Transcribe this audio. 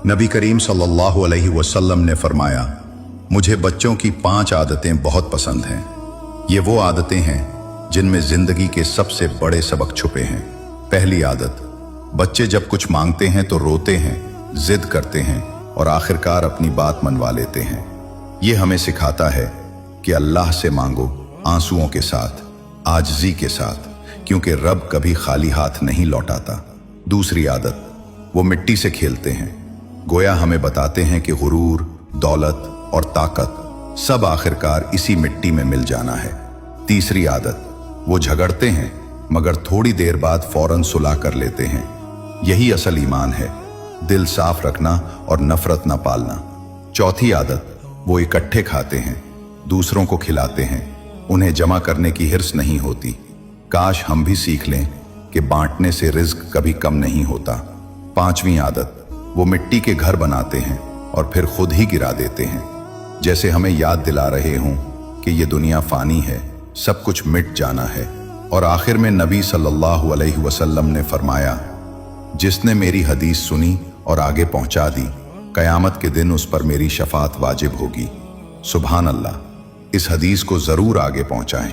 नबी करीम सल्लल्लाहु अलैहि वसल्लम ने फरमाया, मुझे बच्चों की 5 आदतें बहुत पसंद हैं। ये वो आदतें हैं जिनमें जिंदगी के सबसे बड़े सबक छुपे हैं। पहली आदत, बच्चे जब कुछ मांगते हैं तो रोते हैं, जिद करते हैं और आखिरकार अपनी बात मनवा लेते हैं। ये हमें सिखाता है कि अल्लाह से मांगो आंसुओं के साथ, आजिज़ी के साथ, क्योंकि रब कभी खाली हाथ नहीं लौटाता। दूसरी आदत, वो मिट्टी से खेलते हैं, गोया हमें बताते हैं कि गुरूर, दौलत और ताकत सब आखिरकार इसी मिट्टी में मिल जाना है। तीसरी आदत, वो झगड़ते हैं मगर थोड़ी देर बाद फौरन सुलह कर लेते हैं। यही असल ईमान है, दिल साफ रखना और नफरत न पालना। चौथी आदत, वो इकट्ठे खाते हैं, दूसरों को खिलाते हैं, उन्हें जमा करने की हिर्स नहीं होती। काश हम भी सीख लें कि बांटने से रिज्क कभी कम नहीं होता। पांचवी आदत, वो मिट्टी के घर बनाते हैं और फिर खुद ही गिरा देते हैं, जैसे हमें याद दिला रहे हों कि ये दुनिया फानी है, सब कुछ मिट जाना है। और आखिर में नबी सल्लल्लाहु अलैहि वसल्लम ने फरमाया, जिसने मेरी हदीस सुनी और आगे पहुंचा दी, कयामत के दिन उस पर मेरी शफाअत वाजिब होगी। सुभान अल्लाह। इस हदीस को जरूर आगे पहुंचाएं।